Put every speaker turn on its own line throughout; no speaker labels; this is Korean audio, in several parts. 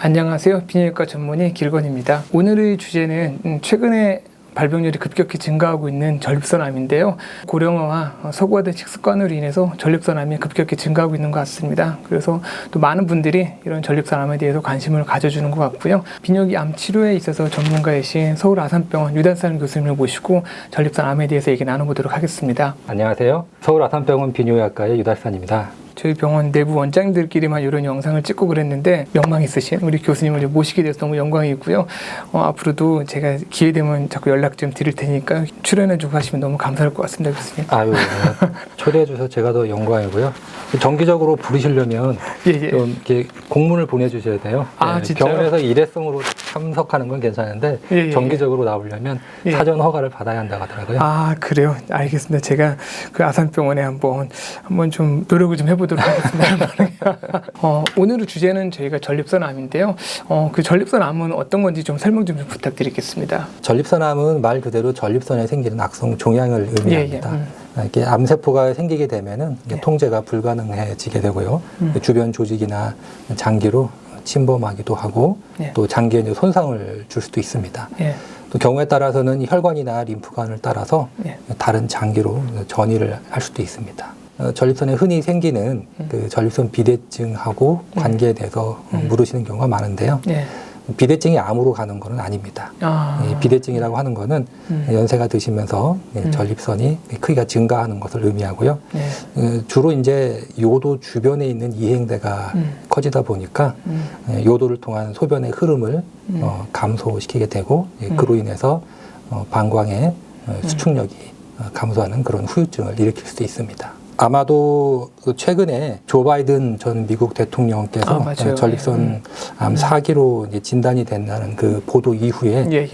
안녕하세요. 비뇨기과 전문의 길건입니다. 오늘의 주제는 최근에 발병률이 급격히 증가하고 있는 전립선암인데요. 고령화와 서구화된 식습관으로 인해서 전립선암이 급격히 증가하고 있는 것 같습니다. 그래서 또 많은 분들이 이런 전립선암에 대해서 관심을 가져주는 것 같고요. 비뇨기암 치료에 있어서 전문가이신 서울아산병원 유단산 교수님을 모시고 전립선암에 대해서 얘기 나눠보도록 하겠습니다.
안녕하세요. 서울아산병원 비뇨기학과의 유달산입니다.
저희 병원 내부 원장님들끼리만 이런 영상을 찍고 그랬는데 명망 있으신 우리 교수님을 모시게 돼서 너무 영광이고요. 앞으로도 제가 기회 되면 자꾸 연락 좀 드릴 테니까 출연해주고 하시면 너무 감사할 것 같습니다, 교수님.
아유, 초대해 주셔서 제가 더 영광이고요. 정기적으로 부르시려면 좀 이렇게 공문을 보내주셔야 돼요.
진짜요?
병원에서 일회성으로 참석하는 건 괜찮은데 정기적으로 나오려면 사전 허가를 받아야 한다고 하더라고요.
그래요? 알겠습니다. 제가 그 아산병원에 한번 좀 노력을 좀 해보도록 하겠습니다. 오늘의 주제는 저희가 전립선암인데요. 그 전립선암은 어떤 건지 좀 설명 좀 부탁드리겠습니다.
전립선암은 말 그대로 전립선에 생기는 악성 종양을 의미합니다. 이렇게 암세포가 생기게 되면은 통제가 불가능해지게 되고요. 주변 조직이나 장기로 침범하기도 하고 또 장기에 손상을 줄 수도 있습니다. 또 경우에 따라서는 혈관이나 림프관을 따라서 다른 장기로 전이를 할 수도 있습니다. 전립선에 흔히 생기는 그 전립선 비대증하고 관계에 대해서 물으시는 경우가 많은데요. 비대증이 암으로 가는 것은 아닙니다. 비대증이라고 하는 것은 연세가 드시면서 전립선이 크기가 증가하는 것을 의미하고요. 주로 이제 요도 주변에 있는 이행대가 커지다 보니까 요도를 통한 소변의 흐름을 감소시키게 되고 그로 인해서 방광의 수축력이 감소하는 그런 후유증을 일으킬 수도 있습니다. 아마도 최근에 조 바이든 전 미국 대통령께서 전립선암 4기로 이제 진단이 된다는 그 보도 이후에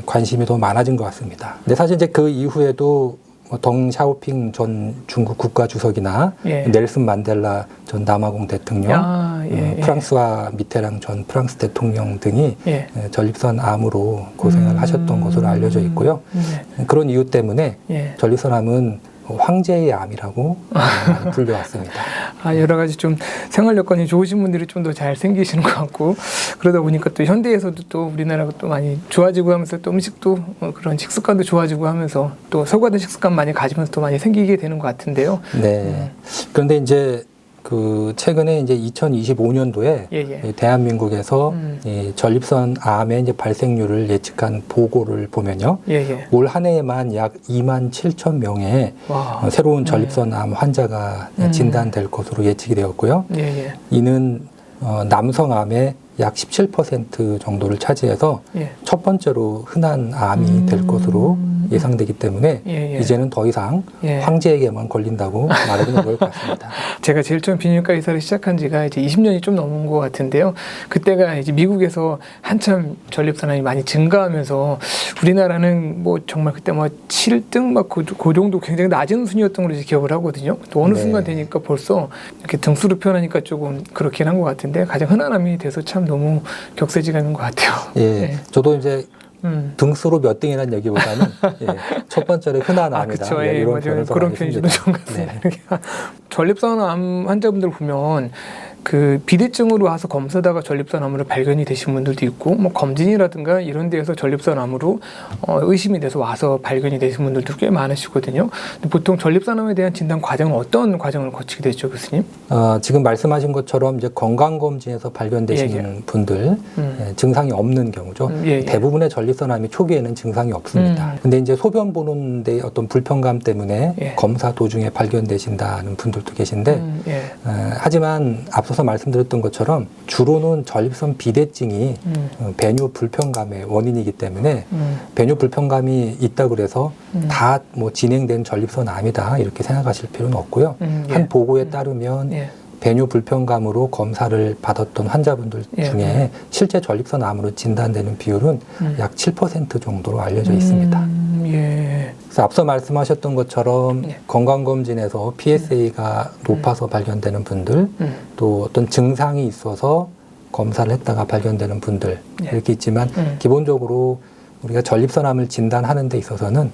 관심이 더 많아진 것 같습니다. 근데 사실 이제 그 이후에도 덩 샤오핑 전 중국 국가주석이나 넬슨 만델라 전 남아공 대통령, 프랑스와 미테랑 전 프랑스 대통령 등이 전립선암으로 고생을 하셨던 것으로 알려져 있고요. 그런 이유 때문에 전립선암은 황제의 암이라고 불려왔습니다.
여러 가지 좀 생활 여건이 좋으신 분들이 좀 더 잘 생기시는 것 같고, 그러다 보니까 또 현대에서도 또 우리나라가 또 많이 좋아지고 하면서 또 음식도 그런 식습관도 좋아지고 하면서 또 서구화된 식습관 많이 가지면서 또 많이 생기게 되는 것 같은데요.
그런데 이제 그 최근에 이제 2025년도에 대한민국에서 이 전립선암의 이제 발생률을 예측한 보고를 보면요, 올 한 해에만 약 27,000명의 새로운 전립선암 환자가 진단될 것으로 예측이 되었고요. 이는 남성암의 약 17% 정도를 차지해서 첫 번째로 흔한 암이 될 것으로 예상되기 때문에 이제는 더 이상 황제에게만 걸린다고 말하기는 어려울 것 같습니다.
제가 제일 처음 비뇨기과 의사를 시작한 지가 이제 20년이 좀 넘은 것 같은데요. 그때가 이제 미국에서 한참 전립선암이 많이 증가하면서 우리나라는 뭐 정말 그때 뭐 7등 막 그 정도 굉장히 낮은 순위였던 걸로 기억을 하거든요. 또 어느 순간 되니까 벌써 이렇게 등수로 표현하니까 조금 그렇긴 한 것 같은데 가장 흔한 암이 돼서 참 너무 격세지감인 것 같아요.
저도 이제 등수로 몇 등이라는 얘기보다는 첫 번째로 흔한 암이다. 이런
그런 표현이 좀 좋은 것 같습니다. 전립선암 환자분들 보면 그 비대증으로 와서 검사다가 전립선암으로 발견이 되신 분들도 있고, 뭐 검진이라든가 이런 데에서 전립선암으로 의심이 돼서 와서 발견이 되신 분들도 꽤 많으시거든요. 보통 전립선암에 대한 진단 과정은 어떤 과정을 거치게 되죠, 교수님?
지금 말씀하신 것처럼 이제 건강검진에서 발견되시는 분들 증상이 없는 경우죠. 대부분의 전립선암이 초기에는 증상이 없습니다. 근데 이제 소변 보는 데 어떤 불편감 때문에 검사 도중에 발견되신다는 분들도 계신데, 하지만 앞서서 말씀드렸던 것처럼 주로는 전립선 비대증이 배뇨 불편감의 원인이기 때문에 배뇨 불편감이 있다 그래서 다 뭐 진행된 전립선암이다 이렇게 생각하실 필요는 없고요. 한 보고에 따르면 배뇨 불편감으로 검사를 받았던 환자분들 중에 실제 전립선암으로 진단되는 비율은 약 7% 정도로 알려져 있습니다. 그래서 앞서 말씀하셨던 것처럼 건강검진에서 PSA가 높아서 발견되는 분들, 또 어떤 증상이 있어서 검사를 했다가 발견되는 분들 이렇게 있지만 기본적으로 우리가 전립선암을 진단하는 데 있어서는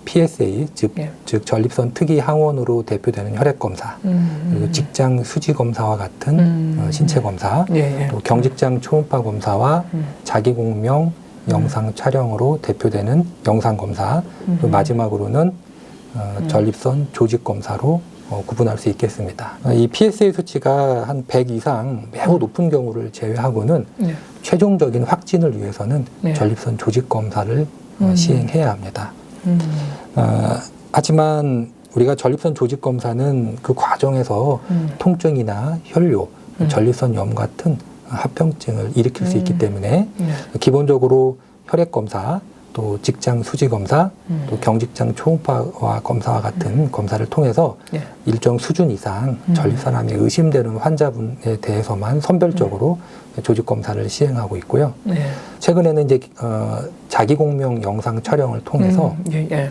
PSA 즉
예.
전립선 특이 항원으로 대표되는 혈액 검사, 그리고 직장 수지 검사와 같은 신체 검사,
예, 예.
또 경직장 초음파 검사와 자기 공명 영상 촬영으로 대표되는 영상 검사, 또 마지막으로는 전립선 조직 검사로 구분할 수 있겠습니다. 이 PSA 수치가 한 100 이상 매우 높은 경우를 제외하고는
예.
최종적인 확진을 위해서는
네.
전립선 조직 검사를 시행해야 합니다. 하지만 우리가 전립선 조직 검사는 그 과정에서 통증이나 혈뇨, 전립선염 같은 합병증을 일으킬 수 있기 때문에
예.
기본적으로 혈액 검사, 또 직장 수지 검사, 또 경직장 초음파 검사와 같은 검사를 통해서
예.
일정 수준 이상 전립선암이 의심되는 환자분에 대해서만 선별적으로 조직 검사를 시행하고 있고요.
예.
최근에는 이제 자기 공명 영상 촬영을 통해서
예, 예.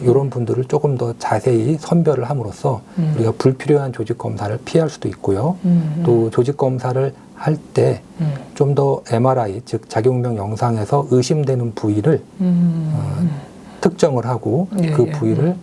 이런 분들을 조금 더 자세히 선별을 함으로써 우리가 불필요한 조직 검사를 피할 수도 있고요. 또 조직 검사를 할 때 좀 더 MRI 즉 자기공명 영상에서 의심되는 부위를 특정을 하고
예,
그
예.
부위를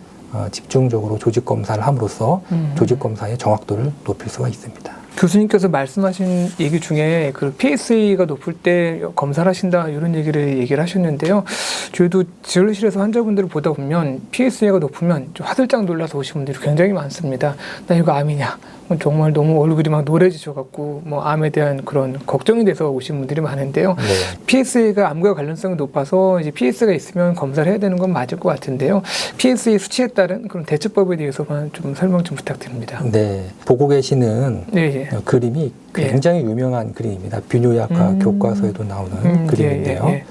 집중적으로 조직 검사를 함으로써 조직 검사의 정확도를 높일 수가 있습니다.
교수님께서 말씀하신 얘기 중에 그 PSA가 높을 때 검사를 하신다 이런 얘기를 하셨는데요. 저희도 진료실에서 환자분들을 보다 보면 PSA가 높으면 좀 화들짝 놀라서 오신 분들이 굉장히 많습니다. 나 이거 암이냐? 정말 너무 얼굴이 막 노래지셔갖고 뭐 암에 대한 그런 걱정이 돼서 오신 분들이 많은데요.
네.
PSA가 암과 관련성이 높아서 이제 PSA가 있으면 검사를 해야 되는 건 맞을 것 같은데요. PSA 수치에 따른 그런 대처법에 대해서만 좀 설명 좀 부탁드립니다.
네, 보고 계시는
네, 예.
그림이 굉장히 유명한 그림입니다. 비뇨약과 교과서에도 나오는 그림인데요.
예.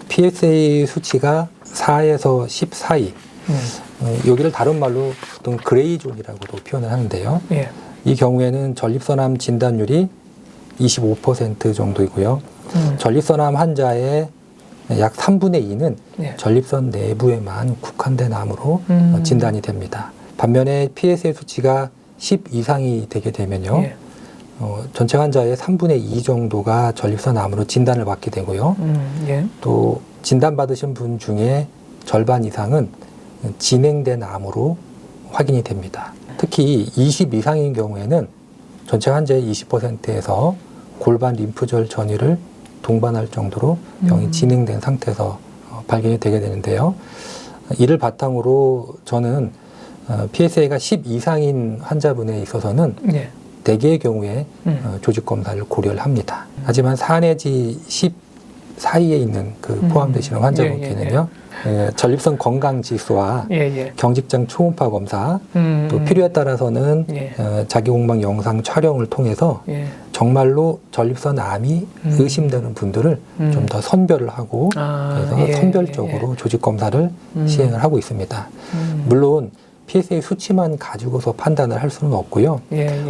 PSA 수치가 4에서 10 사이, 여기를 다른 말로 보통 그레이 존이라고도 표현을 하는데요.
예.
이 경우에는 전립선암 진단율이 25% 정도이고요. 전립선암 환자의 약 3분의 2는
예.
전립선 내부에만 국한된 암으로 진단이 됩니다. 반면에 PSA 수치가 10 이상이 되게 되면요.
예.
전체 환자의 3분의 2 정도가 전립선암으로 진단을 받게 되고요.
예.
또 진단받으신 분 중에 절반 이상은 진행된 암으로 확인이 됩니다. 특히 20 이상인 경우에는 전체 환자의 20%에서 골반 림프절 전이를 동반할 정도로 병이 진행된 상태에서 발견이 되게 되는데요. 이를 바탕으로 저는 PSA가 10 이상인 환자분에 있어서는
예.
대개의 경우에 조직 검사를 고려를 합니다. 하지만 4 내지 10 사이에 있는 그 포함되시는 환자분께는요. 전립선 건강 지수와 경직장 초음파 검사, 또 필요에 따라서는 자기 공방 영상 촬영을 통해서 정말로 전립선 암이 의심되는 분들을 좀 더 선별을 하고 그래서 선별적으로 조직 검사를 시행을 하고 있습니다. 물론 PSA 수치만 가지고서 판단을 할 수는 없고요.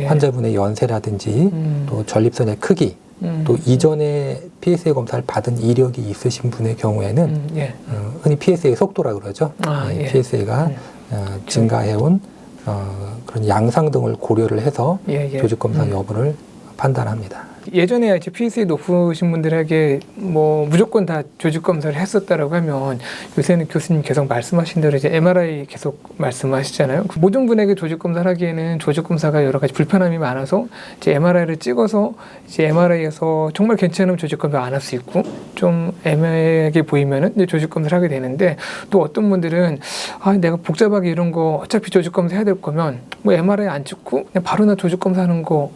환자분의 연세라든지 또 전립선의 크기, 또 이전에 PSA 검사를 받은 이력이 있으신 분의 경우에는 흔히 PSA 속도라 그러죠. PSA가 증가해온 그런 양상 등을 고려를 해서 조직 검사 여부를 판단합니다.
예전에 이제 PSA 높으신 분들에게 뭐 무조건 다 조직 검사를 했었다라고 하면 요새는 교수님 계속 말씀하신 대로 이제 MRI 계속 말씀하시잖아요. 모든 분에게 조직 검사를 하기에는 조직 검사가 여러 가지 불편함이 많아서 이제 MRI를 찍어서 이제 MRI에서 정말 괜찮으면 조직 검사 안 할 수 있고 좀 애매하게 보이면은 이제 조직 검사를 하게 되는데 또 어떤 분들은 내가 복잡하게 이런 거 어차피 조직 검사 해야 될 거면 뭐 MRI 안 찍고 그냥 바로 나 조직 검사하는 거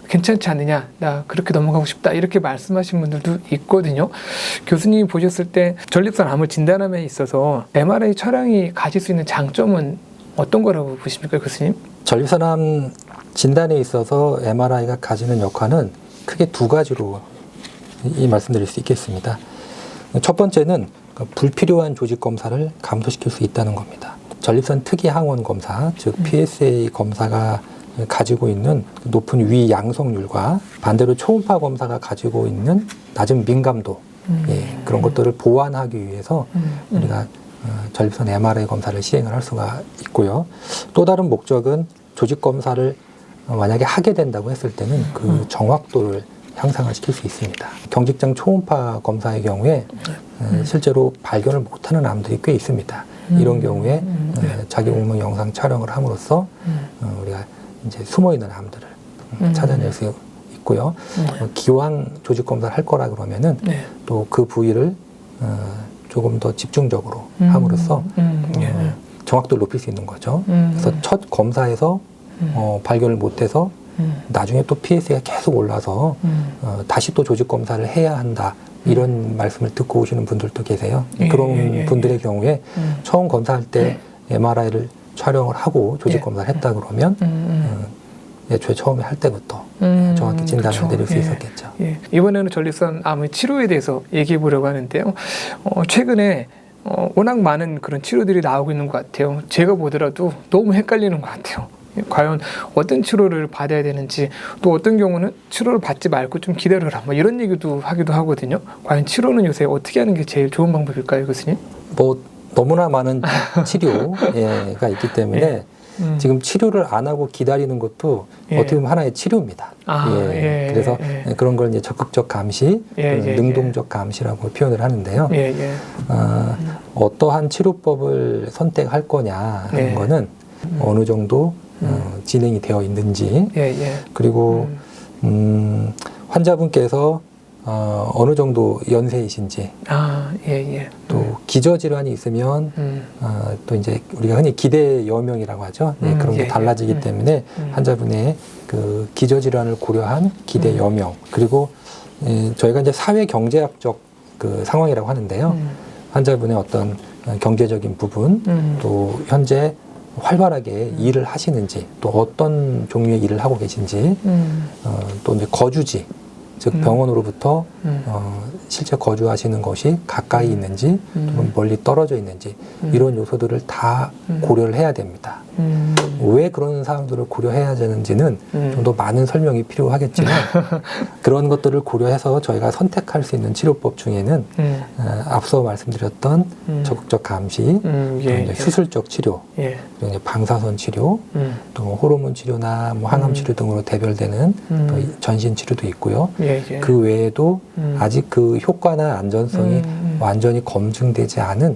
괜찮지 않느냐, 나 그렇게 넘어가고 싶다 이렇게 말씀하신 분들도 있거든요. 교수님이 보셨을 때 전립선 암을 진단함에 있어서 MRI 촬영이 가질 수 있는 장점은 어떤 거라고 보십니까, 교수님?
전립선암 진단에 있어서 MRI가 가지는 역할은 크게 두 가지로 말씀드릴 수 있겠습니다. 첫 번째는 불필요한 조직 검사를 감소시킬 수 있다는 겁니다. 전립선 특이 항원 검사, 즉 PSA 검사가 가지고 있는 높은 위 양성률과 반대로 초음파 검사가 가지고 있는 낮은 민감도, 그런 것들을 보완하기 위해서 우리가 전립선 MRI 검사를 시행을 할 수가 있고요. 또 다른 목적은 조직 검사를 만약에 하게 된다고 했을 때는 그 정확도를 향상을 시킬 수 있습니다. 경직장 초음파 검사의 경우에 실제로 발견을 못하는 암들이 꽤 있습니다. 이런 경우에 자기 공명 영상 촬영을 함으로써 우리가 이제 숨어 있는 암들을 찾아낼 수 있고요. 기왕 조직 검사를 할 거라 그러면은 또 그 부위를 조금 더 집중적으로 함으로써 정확도를 높일 수 있는 거죠. 그래서 첫 검사에서 발견을 못해서 나중에 또 PSA가 계속 올라서 다시 또 조직 검사를 해야 한다. 이런 말씀을 듣고 오시는 분들도 계세요. 그런 분들의 경우에 처음 검사할 때 MRI를 촬영을 하고 조직 검사를 했다 그러면 애초에 처음에 할 때부터 정확히 진단을
그렇죠.
내릴 수 있었겠죠.
이번에는 전립선 암의 치료에 대해서 얘기해 보려고 하는데요. 최근에 워낙 많은 그런 치료들이 나오고 있는 것 같아요. 제가 보더라도 너무 헷갈리는 것 같아요. 과연 어떤 치료를 받아야 되는지, 또 어떤 경우는 치료를 받지 말고 좀 기다려라, 뭐 이런 얘기도 하기도 하거든요. 과연 치료는 요새 어떻게 하는 게 제일 좋은 방법일까요, 교수님?
뭐 너무나 많은 치료가 있기 때문에 지금 치료를 안 하고 기다리는 것도 어떻게 보면 하나의 치료입니다. 그래서 그런 걸 이제 적극적 감시, 능동적 감시라고 표현을 하는데요. 어떠한 치료법을 선택할 거냐 하는 거는 어느 정도 진행이 되어 있는지, 그리고 환자분께서 어느 정도 연세이신지, 또 기저질환이 있으면 또 이제 우리가 흔히 기대 여명이라고 하죠. 그런 게 달라지기 때문에 환자분의 그 기저질환을 고려한 기대 여명, 그리고 저희가 이제 사회 경제학적 그 상황이라고 하는데요. 환자분의 어떤 경제적인 부분, 또 현재 활발하게 일을 하시는지, 또 어떤 종류의 일을 하고 계신지, 또 이제 거주지, 즉 병원으로부터 실제 거주하시는 것이 가까이 있는지 또는 멀리 떨어져 있는지, 이런 요소들을 다 고려를 해야 됩니다. 왜 그런 사항들을 고려해야 되는지는 좀 더 많은 설명이 필요하겠지만 그런 것들을 고려해서 저희가 선택할 수 있는 치료법 중에는 앞서 말씀드렸던 적극적 감시, 수술적 치료, 그리고 이제 방사선 치료, 또 호르몬 치료나 뭐 항암 치료 등으로 대별되는 또 전신 치료도 있고요. 그 외에도 아직 그 효과나 안전성이 완전히 검증되지 않은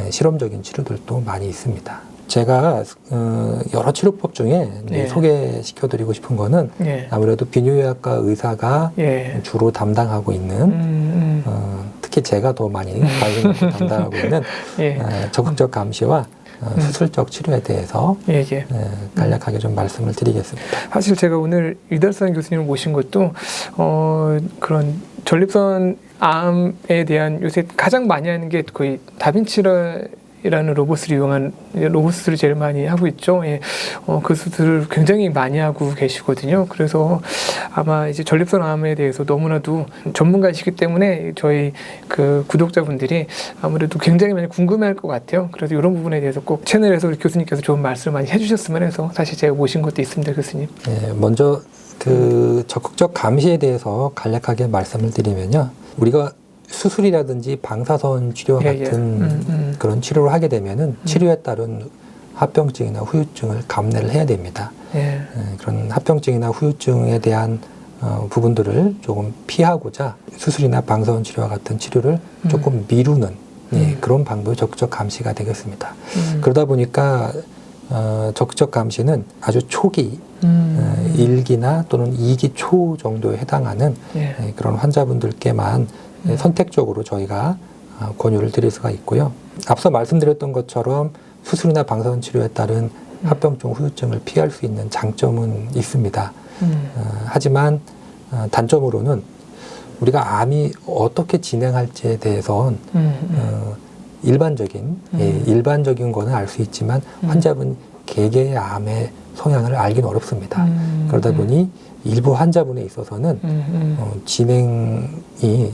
실험적인 치료들도 많이 있습니다. 제가 여러 치료법 중에 소개시켜드리고 싶은 거는 아무래도 비뇨기과 의사가 주로 담당하고 있는, 특히 제가 더 많이 관심을 담당하고 있는 적극적 감시와 수술적 치료에 대해서 간략하게 좀 말씀을 드리겠습니다.
사실 제가 오늘 유달산 교수님을 모신 것도 그런 전립선 암에 대한 요새 가장 많이 하는 게 거의 다빈치라는 로봇을 이용한 로봇 수술을 제일 많이 하고 있죠. 그 수술을 굉장히 많이 하고 계시거든요. 그래서 아마 이제 전립선 암에 대해서 너무나도 전문가이시기 때문에 저희 그 구독자분들이 아무래도 굉장히 많이 궁금해할 것 같아요. 그래서 이런 부분에 대해서 꼭 채널에서 우리 교수님께서 좋은 말씀을 많이 해주셨으면 해서 사실 제가 모신 것도 있습니다, 교수님.
먼저 그 적극적 감시에 대해서 간략하게 말씀을 드리면요, 우리가 수술이라든지 방사선 치료와 같은 그런 치료를 하게 되면은 치료에 따른 합병증이나 후유증을 감내를 해야 됩니다. 그런 합병증이나 후유증에 대한 부분들을 조금 피하고자 수술이나 방사선 치료와 같은 치료를 조금 미루는 그런 방법이 적극적 감시가 되겠습니다. 그러다 보니까 적극적 감시는 아주 초기 1기나 또는 2기 초 정도에 해당하는 그런 환자분들께만 선택적으로 저희가 권유를 드릴 수가 있고요. 앞서 말씀드렸던 것처럼 수술이나 방사선 치료에 따른 합병증, 후유증을 피할 수 있는 장점은 있습니다. 하지만 단점으로는 우리가 암이 어떻게 진행할지에 대해서는 일반적인 거는 알 수 있지만 환자분 개개의 암의 성향을 알기는 어렵습니다. 그러다 보니 일부 환자분에 있어서는 진행이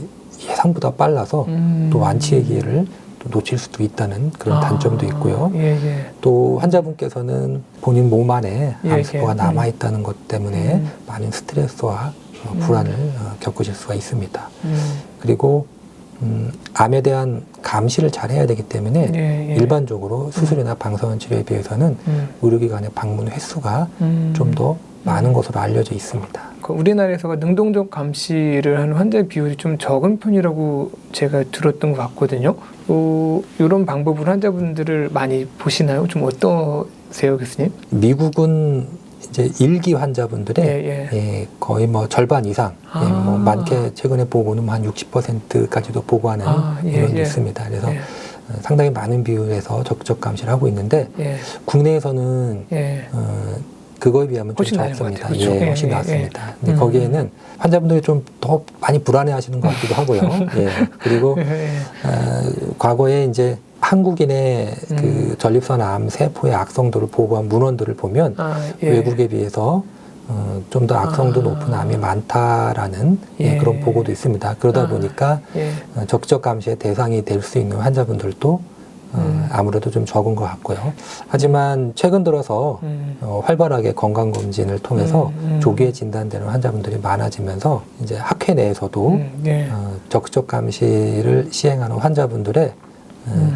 예상보다 빨라서 또 완치의 기회를 또 놓칠 수도 있다는 그런 단점도 있고요. 또 환자분께서는 본인 몸 안에 암세포가 남아있다는 것 때문에 많은 스트레스와 불안을 겪으실 수가 있습니다. 그리고 암에 대한 감시를 잘 해야 되기 때문에 일반적으로 수술이나 방사선 치료에 비해서는 의료기관의 방문 횟수가 좀 더 많은 것으로 알려져 있습니다.
우리나라에서가 능동적 감시를 하는 환자의 비율이 좀 적은 편이라고 제가 들었던 것 같거든요. 이런 방법으로 환자분들을 많이 보시나요? 좀 어떠세요, 교수님?
미국은 이제 일기 환자분들의 거의 뭐 절반 이상, 뭐 많게 최근에 보고는 한 60%까지도 보고하는 이론도 있습니다. 그래서 상당히 많은 비율에서 적극적 감시를 하고 있는데 국내에서는 그거에 비하면 좀 적습니다.
그렇죠?
훨씬 낫습니다. 근데 거기에는 환자분들이 좀 더 많이 불안해하시는 것 같기도 하고요. 그리고 과거에 이제 한국인의 그 전립선 암 세포의 악성도를 보고한 문헌들을 보면 외국에 비해서 좀 더 악성도 높은 암이 많다라는 그런 보고도 있습니다. 그러다 보니까 적극적 감시의 대상이 될 수 있는 환자분들도 아무래도 좀 적은 것 같고요. 하지만 최근 들어서 활발하게 건강검진을 통해서 조기에 진단되는 환자분들이 많아지면서 이제 학회 내에서도 적극적 감시를 시행하는 환자분들의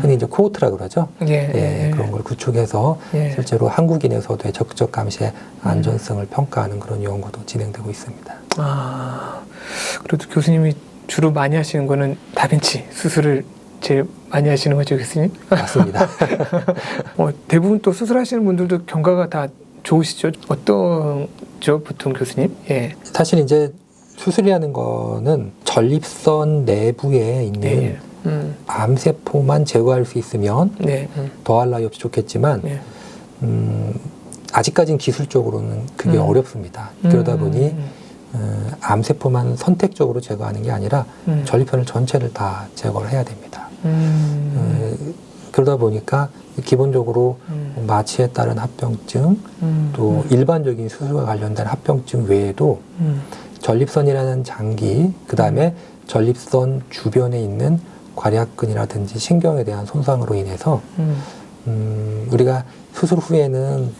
흔히 이제 코호트라 그러죠. 그런 걸 구축해서 실제로 한국인에서도 적극적 감시의 안전성을 평가하는 그런 연구도 진행되고 있습니다.
그래도 교수님이 주로 많이 하시는 거는 다빈치 수술을 제일 많이 하시는 거죠, 교수님?
맞습니다.
대부분 또 수술하시는 분들도 경과가 다 좋으시죠? 어떠죠, 보통 교수님?
사실 이제 수술이라는 거는 전립선 내부에 있는 암세포만 제거할 수 있으면 더할 나위 없이 좋겠지만 아직까지는 기술적으로는 그게 어렵습니다. 그러다 보니 암세포만 선택적으로 제거하는 게 아니라 전립선을 전체를 다 제거를 해야 됩니다. 그러다 보니까 기본적으로 마취에 따른 합병증 또 일반적인 수술과 관련된 합병증 외에도 전립선이라는 장기 그 다음에 전립선 주변에 있는 괄약근이라든지 신경에 대한 손상으로 인해서 우리가 수술 후에는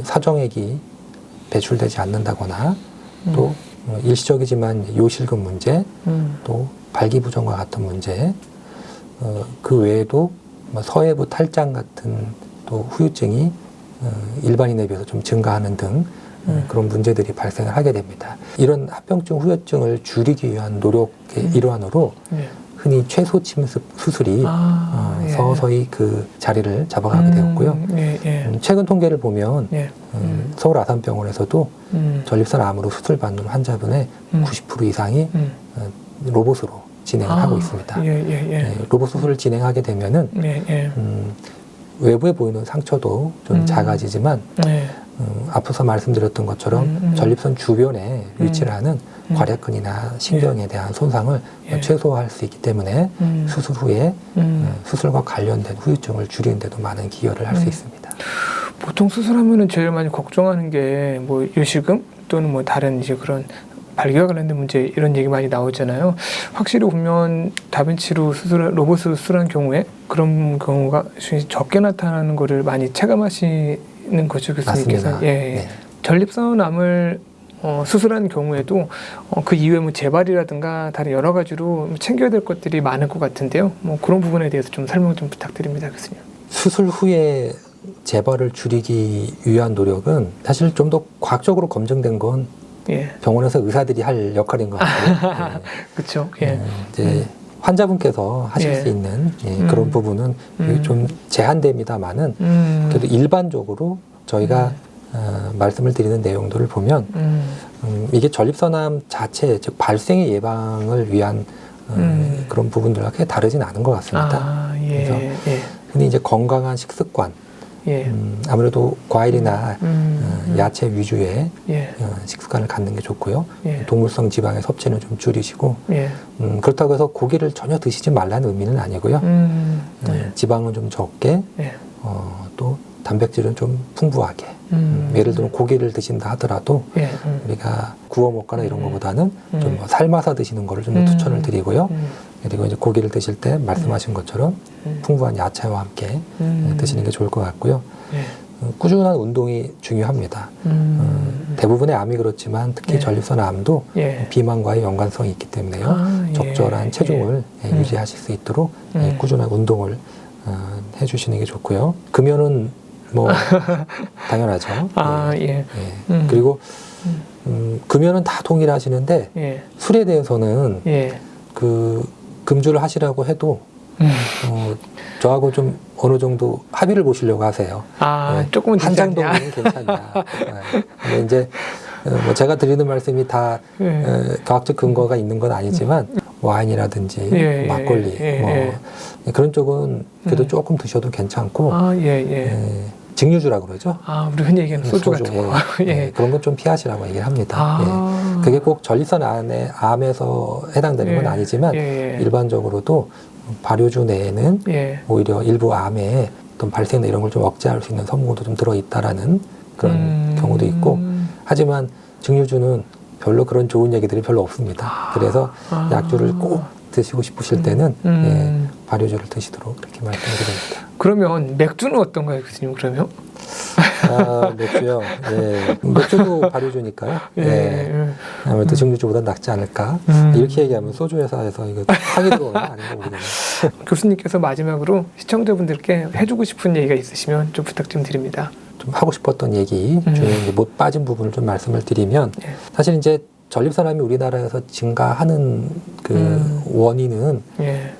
사정액이 배출되지 않는다거나 또 일시적이지만 요실금 문제 또 발기부전과 같은 문제 그 외에도 서해부 탈장 같은 또 후유증이 일반인에 비해서 좀 증가하는 등 그런 문제들이 발생을 하게 됩니다. 이런 합병증 후유증을 줄이기 위한 노력의 일환으로 흔히 최소 침습 수술이 서서히 그 자리를 잡아가게 되었고요. 최근 통계를 보면 서울 아산병원에서도 전립선 암으로 수술받는 환자분의 90% 이상이 로봇으로 진행을 하고 있습니다. 로봇 수술을 진행하게 되면은 외부에 보이는 상처도 좀 작아지지만 앞서서 말씀드렸던 것처럼 전립선 주변에 위치를 하는 괄약근이나 신경에 대한 손상을 최소화할 수 있기 때문에 수술 후에 수술과 관련된 후유증을 줄이는 데도 많은 기여를 할 수 있습니다.
보통 수술하면은 제일 많이 걱정하는 게 뭐 요실금 또는 뭐 다른 이제 그런 발기와 관련된 문제 이런 얘기 많이 나오잖아요. 확실히 보면 다빈치로 로봇으로 수술한 경우에 그런 경우가 적게 나타나는 거를 많이 체감하시는 거죠, 교수님께서. 전립선 암을 수술한 경우에도 그 이후에 뭐 재발이라든가 다른 여러 가지로 챙겨야 될 것들이 많을 것 같은데요. 뭐 그런 부분에 대해서 좀 설명 좀 부탁드립니다, 교수님.
수술 후에 재발을 줄이기 위한 노력은 사실 좀 더 과학적으로 검증된 건 병원에서 의사들이 할 역할인 것 같아요.
그렇죠.
이제 환자분께서 하실 수 있는 그런 부분은 좀 제한됩니다만은 그래도 일반적으로 저희가 말씀을 드리는 내용들을 보면 이게 전립선암 자체 즉 발생의 예방을 위한 그런 부분들과 크게 다르진 않은 것 같습니다. 그래서 흔히 이제 건강한 식습관 아무래도 과일이나 야채 위주의 식습관을 갖는 게 좋고요. 동물성 지방의 섭취는 좀 줄이시고 그렇다고 해서 고기를 전혀 드시지 말라는 의미는 아니고요. 지방은 좀 적게 또 단백질은 좀 풍부하게 예를 들어 고기를 드신다 하더라도 우리가 구워 먹거나 이런 것보다는 좀 삶아서 드시는 거를 좀 더 추천을 드리고요. 그리고 이제 고기를 드실 때 말씀하신 것처럼 풍부한 야채와 함께 드시는 게 좋을 것 같고요. 꾸준한 운동이 중요합니다. 대부분의 암이 그렇지만 특히 전립선 암도 비만과의 연관성이 있기 때문에요. 적절한 체중을 유지하실 수 있도록 꾸준한 운동을 해주시는 게 좋고요. 금연은 뭐 당연하죠.
예.
그리고 금연은 다 동일하시는데
예.
술에 대해서는
예.
그 금주를 하시라고 해도 저하고 좀 어느 정도 합의를 보시려고 하세요.
조금은
한 장 정도는 괜찮냐. 근데 이제 뭐 제가 드리는 말씀이 다 과학적 근거가 있는 건 아니지만 와인이라든지 막걸리 뭐 그런 쪽은 그래도 조금 드셔도 괜찮고 증류주라고 그러죠.
우리 흔히 얘기하는 소주 같은 거.
그런 건 좀 피하시라고 얘기를 합니다. 그게 꼭 전립선 안에 암에서 해당되는 건 아니지만 일반적으로도 발효주 내에는 오히려 일부 암에 어떤 발생이나 이런 걸 좀 억제할 수 있는 성분도 좀 들어있다라는 그런 경우도 있고, 하지만 증류주는 별로 그런 좋은 얘기들이 별로 없습니다. 그래서 약주를 꼭 드시고 싶으실 때는 발효주를 드시도록 그렇게 말씀드립니다.
그러면 맥주는 어떤가요, 교수님? 그러면?
맥주요. 맥주도 발효주니까요. 아무래도 증류주보다 낫지 않을까. 이렇게 얘기하면 소주 회사에서 이거 항의 들어오는 거 아닌가 모르겠네요.
교수님께서 마지막으로 시청자분들께 해주고 싶은 얘기가 있으시면 좀 부탁 좀 드립니다.
좀 하고 싶었던 얘기 중에 못 빠진 부분을 좀 말씀을 드리면, 사실 이제 전립선암이 우리나라에서 증가하는 그 원인은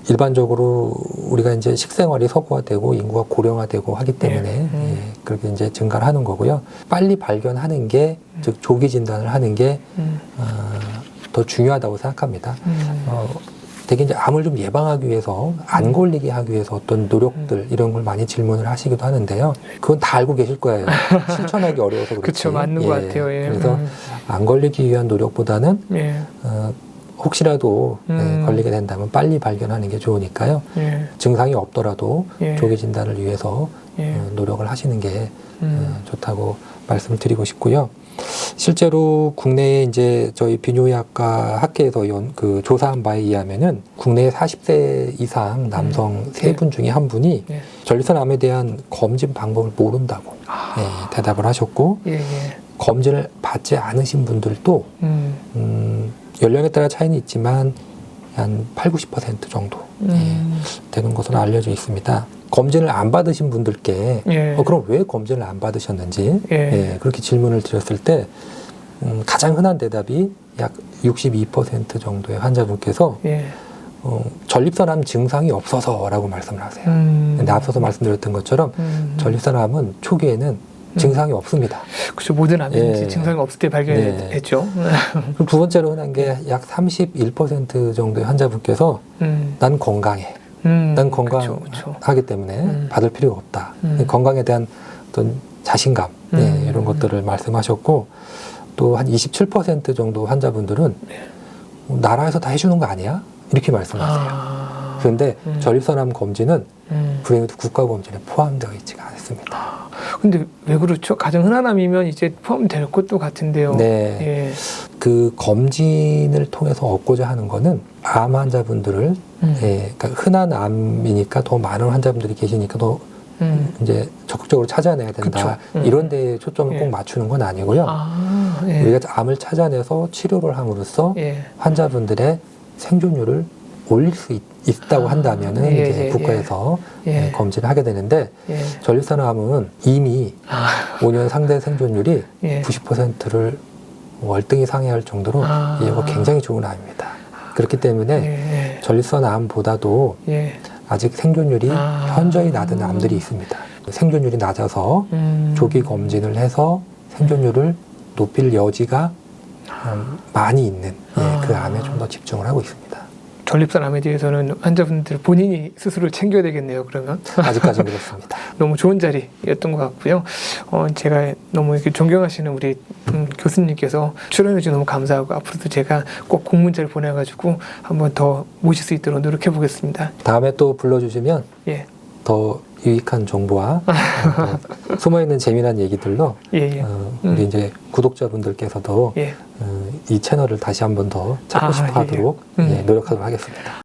일반적으로 우리가 이제 식생활이 서구화되고 인구가 고령화되고 하기 때문에 그렇게 이제 증가를 하는 거고요. 빨리 발견하는 게, 즉 조기 진단을 하는 게 더 중요하다고 생각합니다. 되게 이제 암을 좀 예방하기 위해서, 안 걸리게 하기 위해서 어떤 노력들 이런 걸 많이 질문을 하시기도 하는데요. 그건 다 알고 계실 거예요. 실천하기 어려워서 그렇지.
그렇죠, 맞는 것 같아요.
그래서 안 걸리기 위한 노력보다는 혹시라도 걸리게 된다면 빨리 발견하는 게 좋으니까요. 증상이 없더라도 조기 진단을 위해서 노력을 하시는 게 좋다고 말씀을 드리고 싶고요. 실제로 국내에 이제 저희 비뇨의학과 학회에서 그 조사한 바에 의하면은 국내 40세 이상 남성 3분 중에 1분이 전립선암에 대한 검진 방법을 모른다고 대답을 하셨고, 검진을 받지 않으신 분들도 연령에 따라 차이는 있지만 한 80~90% 정도 되는 것으로 알려져 있습니다. 검진을 안 받으신 분들께 그럼 왜 검진을 안 받으셨는지 그렇게 질문을 드렸을 때 가장 흔한 대답이 약 62% 정도의 환자분께서 전립선암 증상이 없어서라고 말씀을 하세요. 근데 앞서서 말씀드렸던 것처럼 전립선암은 초기에는 증상이 없습니다.
그렇죠. 모든 암인지 증상이 없을 때 발견했죠.
그리고 두 번째로 흔한 게 약 31% 정도의 환자분께서 난 건강해. 난 건강하기 때문에 받을 필요가 없다. 건강에 대한 어떤 자신감 이런 것들을 말씀하셨고, 또 한 27% 정도 환자분들은 나라에서 다 해주는 거 아니야? 이렇게 말씀하세요. 그런데 전립선암 검진은 불행히도 국가검진에 포함되어 있지가 않습니다.
근데 왜 그렇죠? 가장 흔한 암이면 이제 포함될 것도 같은데요.
그 검진을 통해서 얻고자 하는 거는 암 환자분들을 그러니까 흔한 암이니까 더 많은 환자분들이 계시니까 더 이제 적극적으로 찾아내야 된다. 이런 데에 초점을 꼭 맞추는 건 아니고요. 우리가 암을 찾아내서 치료를 함으로써 환자분들의 생존율을 올릴 수 있다고 한다면은 이제 국가에서 검진을 하게 되는데, 전립선암은 이미 5년 상대 생존율이 90%를 월등히 상회할 정도로 이거 굉장히 좋은 암입니다. 그렇기 때문에 전립선암보다도 아직 생존율이 현저히 낮은 암들이 있습니다. 생존율이 낮아서 조기 검진을 해서 생존율을 높일 여지가 많이 있는 그 암에 좀 더 집중을 하고 있습니다.
전립선암에 대해서는 환자분들 본인이 스스로 챙겨야 되겠네요. 그러면
아직까지는 그렇습니다.
너무 좋은 자리였던 것 같고요. 제가 너무 이렇게 존경하시는 우리 교수님께서 출연해 주셔서 너무 감사하고, 앞으로도 제가 꼭 공문자를 보내가지고 한번 더 모실 수 있도록 노력해 보겠습니다.
다음에 또 불러주시면 더 유익한 정보와 숨어있는 재미난 얘기들로 우리 이제 구독자분들께서도 이 채널을 다시 한번 더 찾고 싶어 하도록 노력하도록 하겠습니다.